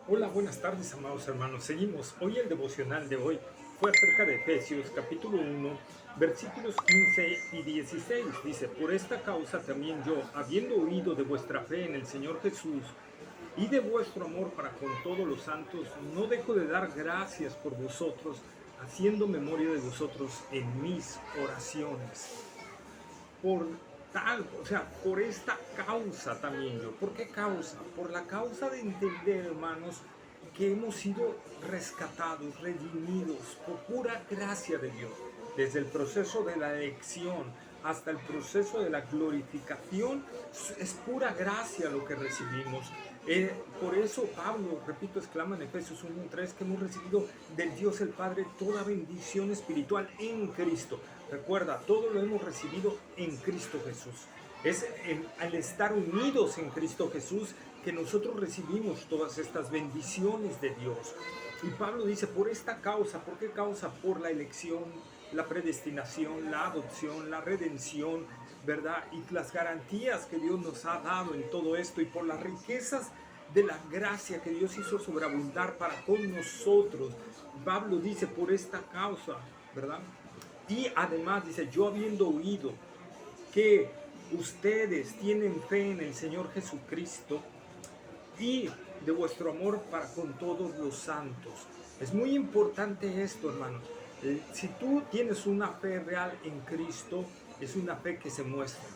Hola, buenas tardes, amados hermanos. Seguimos. Hoy el devocional de hoy fue acerca de Efesios capítulo 1, versículos 15 y 16. Dice, por esta causa también yo, habiendo oído de vuestra fe en el Señor Jesús y de vuestro amor para con todos los santos, no dejo de dar gracias por vosotros, haciendo memoria de vosotros en mis oraciones. Por tal, o sea, por esta causa también yo. ¿Por qué causa? Por la causa de entender, hermanos, que hemos sido rescatados, redimidos por pura gracia de Dios. Desde el proceso de la elección hasta el proceso de la glorificación, es pura gracia lo que recibimos. Por eso Pablo, repito, exclama en Efesios 1:3 que hemos recibido del Dios el Padre toda bendición espiritual en Cristo. Recuerda, todo lo hemos recibido en Cristo Jesús. Es al estar unidos en Cristo Jesús que nosotros recibimos todas estas bendiciones de Dios. Y Pablo dice, por esta causa, ¿por qué causa? Por la elección, la predestinación, la adopción, la redención, ¿verdad? Y las garantías que Dios nos ha dado en todo esto y por las riquezas de la gracia que Dios hizo sobreabundar para con nosotros. Pablo dice, por esta causa, ¿verdad? Y además dice, yo habiendo oído que ustedes tienen fe en el Señor Jesucristo y de vuestro amor para con todos los santos. Es muy importante esto, hermanos. Si tú tienes una fe real en Cristo, es una fe que se muestra.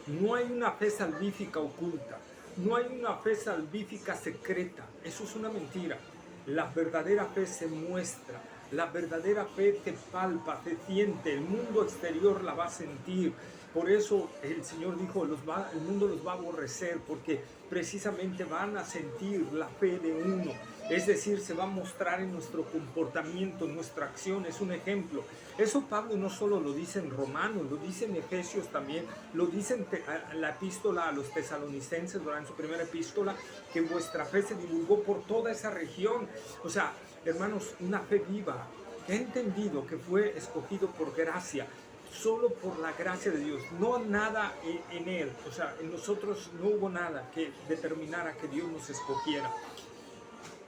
No hay una fe salvífica oculta. No hay una fe salvífica secreta. Eso es una mentira. La verdadera fe se muestra. La verdadera fe te palpa, te siente. El mundo exterior la va a sentir. Por eso el Señor dijo, el mundo los va a aborrecer, porque precisamente van a sentir la fe de uno. Es decir, se va a mostrar en nuestro comportamiento, en nuestra acción. Es un ejemplo. Eso Pablo no solo lo dice en Romanos, lo dice en Efesios también, lo dice en la epístola a los tesalonicenses, en su primera epístola, que vuestra fe se divulgó por toda esa región. O sea, hermanos, una fe viva, que ha entendido que fue escogido por gracia, solo por la gracia de Dios, no nada en Él, o sea, en nosotros no hubo nada que determinara que Dios nos escogiera.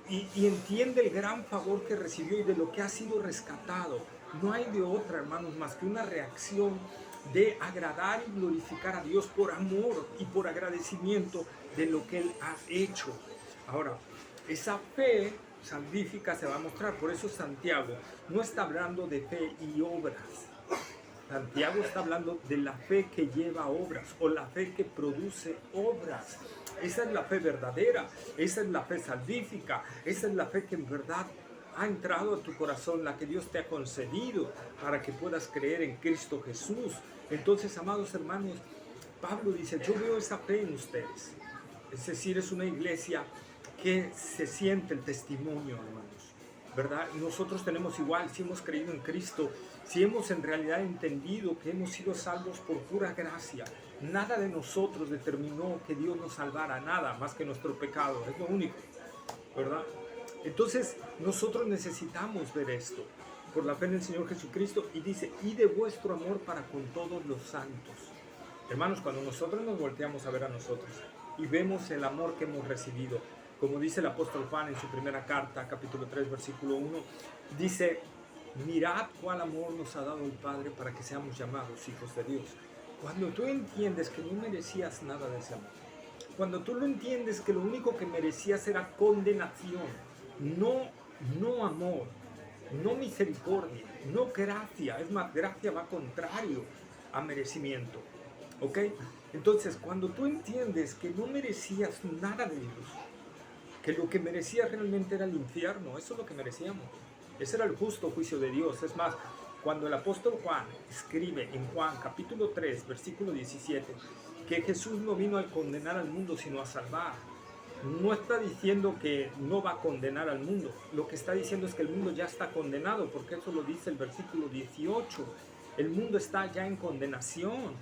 Y entiende el gran favor que recibió y de lo que ha sido rescatado. No hay de otra, hermanos, más que una reacción de agradar y glorificar a Dios por amor y por agradecimiento de lo que Él ha hecho. Ahora, esa fe salvífica se va a mostrar. Por eso Santiago no está hablando de fe y obras. Santiago está hablando de la fe que lleva obras o la fe que produce obras. Esa es la fe verdadera, esa es la fe salvífica, esa es la fe que en verdad ha entrado a tu corazón, la que Dios te ha concedido para que puedas creer en Cristo Jesús. Entonces, amados hermanos, Pablo dice, yo veo esa fe en ustedes. Es decir, es una iglesia que se siente el testimonio, hermanos, ¿verdad? Nosotros tenemos igual, si hemos creído en Cristo, si hemos en realidad entendido que hemos sido salvos por pura gracia, nada de nosotros determinó que Dios nos salvara, nada más que nuestro pecado, es lo único, ¿verdad? Entonces nosotros necesitamos ver esto por la fe en el Señor Jesucristo y dice, y de vuestro amor para con todos los santos. Hermanos, cuando nosotros nos volteamos a ver a nosotros y vemos el amor que hemos recibido, como dice el apóstol Juan en su primera carta, capítulo 3, versículo 1, dice, mirad cuál amor nos ha dado el Padre para que seamos llamados hijos de Dios. Cuando tú entiendes que no merecías nada de ese amor, cuando tú lo entiendes que lo único que merecías era condenación, no amor, no misericordia, no gracia, es más, gracia va contrario a merecimiento. ¿Ok? Entonces, cuando tú entiendes que no merecías nada de Dios, que lo que merecías realmente era el infierno, eso es lo que merecíamos. Ese era el justo juicio de Dios. Es más, cuando el apóstol Juan escribe en Juan capítulo 3, versículo 17, que Jesús no vino a condenar al mundo, sino a salvar, no está diciendo que no va a condenar al mundo. Lo que está diciendo es que el mundo ya está condenado, porque eso lo dice el versículo 18. El mundo está ya en condenación.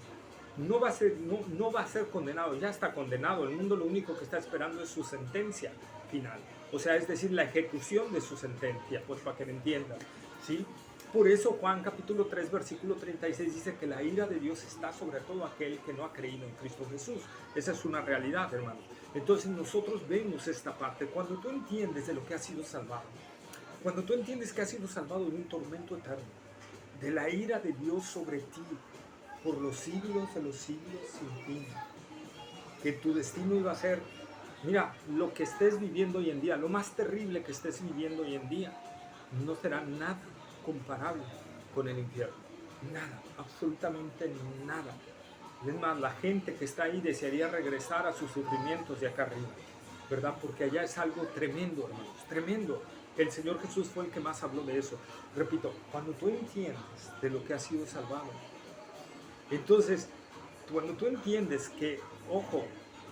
No va a ser condenado, ya está condenado. El mundo lo único que está esperando es su sentencia final. O sea, es decir, la ejecución de su sentencia, pues para que me entiendan, ¿sí? Por eso Juan capítulo 3, versículo 36 dice que la ira de Dios está sobre todo aquel que no ha creído en Cristo Jesús. Esa es una realidad, hermanos. Entonces nosotros vemos esta parte. Cuando tú entiendes de lo que has sido salvado, cuando tú entiendes que has sido salvado de un tormento eterno, de la ira de Dios sobre ti, por los siglos de los siglos sin fin, que tu destino iba a ser, mira, lo que estés viviendo hoy en día, lo más terrible que estés viviendo hoy en día, no será nada comparable con el infierno. Nada, absolutamente nada. Es más, la gente que está ahí desearía regresar a sus sufrimientos de acá arriba, ¿verdad? Porque allá es algo tremendo, hermanos, tremendo. El Señor Jesús fue el que más habló de eso. Repito, cuando tú entiendes de lo que has sido salvado, entonces, cuando tú entiendes que, ojo,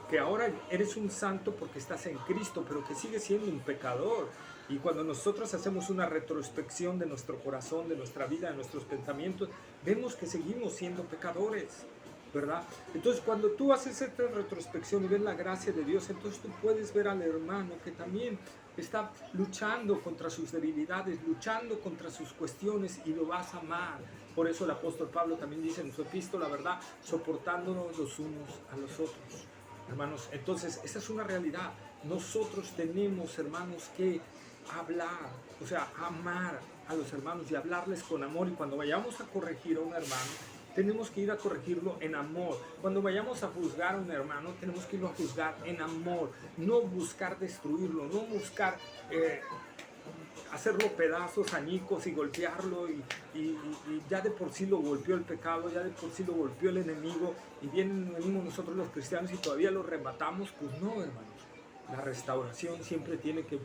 que ahora eres un santo porque estás en Cristo, pero que sigues siendo un pecador. Y cuando nosotros hacemos una retrospección de nuestro corazón, de nuestra vida, de nuestros pensamientos, vemos que seguimos siendo pecadores, ¿verdad? Entonces, cuando tú haces esta retrospección y ves la gracia de Dios, entonces tú puedes ver al hermano que también está luchando contra sus debilidades, luchando contra sus cuestiones, y lo vas a amar. Por eso el apóstol Pablo también dice en su epístola, ¿verdad? Soportándonos los unos a los otros, hermanos. Entonces, esa es una realidad. Nosotros tenemos, hermanos, que hablar, o sea, amar a los hermanos y hablarles con amor. Y cuando vayamos a corregir a un hermano, tenemos que ir a corregirlo en amor. Cuando vayamos a juzgar a un hermano, tenemos que irlo a juzgar en amor. No buscar destruirlo, no buscar hacerlo pedazos, añicos y golpearlo. Y ya de por sí lo golpeó el pecado, ya de por sí lo golpeó el enemigo. Y venimos nosotros los cristianos y todavía lo rematamos. Pues no, hermanos. La restauración siempre tiene que...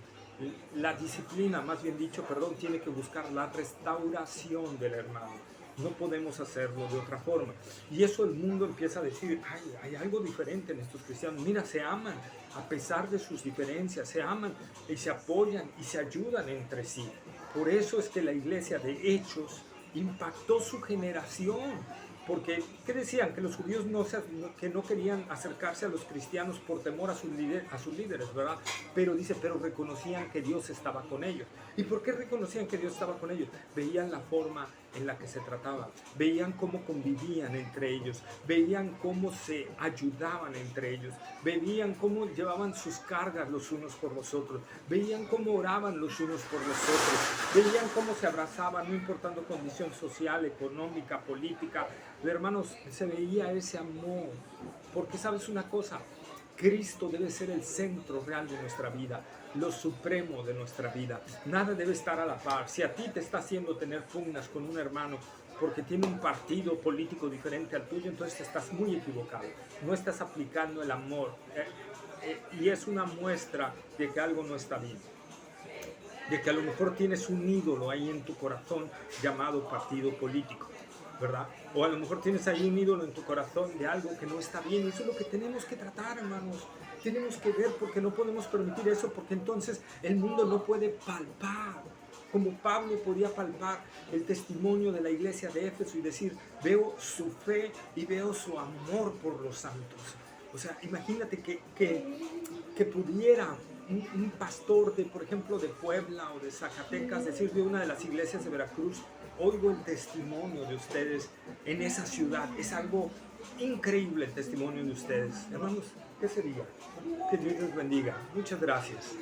La disciplina, más bien dicho, perdón, tiene que buscar la restauración del hermano. No podemos hacerlo de otra forma. Y eso el mundo empieza a decir, ay, hay algo diferente en estos cristianos. Mira, se aman a pesar de sus diferencias, se aman y se apoyan y se ayudan entre sí. Por eso es que la iglesia de Hechos impactó su generación. Porque, ¿qué decían? Que los judíos que no querían acercarse a los cristianos por temor a sus líderes, ¿verdad? Pero dice, pero reconocían que Dios estaba con ellos. ¿Y por qué reconocían que Dios estaba con ellos? Veían la forma en la que se trataban, veían cómo convivían entre ellos, veían cómo se ayudaban entre ellos, veían cómo llevaban sus cargas los unos por los otros, veían cómo oraban los unos por los otros, veían cómo se abrazaban, no importando condición social, económica, política. Hermanos, se veía ese amor, porque sabes una cosa, Cristo debe ser el centro real de nuestra vida, lo supremo de nuestra vida. Nada debe estar a la par. Si a ti te está haciendo tener pugnas con un hermano porque tiene un partido político diferente al tuyo, entonces estás muy equivocado. No estás aplicando el amor. Y es una muestra de que algo no está bien. De que a lo mejor tienes un ídolo ahí en tu corazón llamado partido político, ¿verdad? O a lo mejor tienes ahí un ídolo en tu corazón de algo que no está bien. Eso es lo que tenemos que tratar, hermanos. Tenemos que ver, porque no podemos permitir eso, porque entonces el mundo no puede palpar. Como Pablo podía palpar el testimonio de la iglesia de Éfeso y decir, veo su fe y veo su amor por los santos. O sea, imagínate que pudiera un pastor de, por ejemplo, de Puebla o de Zacatecas, decir de una de las iglesias de Veracruz, oigo el testimonio de ustedes en esa ciudad. Es algo increíble el testimonio de ustedes. Hermanos, ¿qué sería? Que Dios les bendiga. Muchas gracias.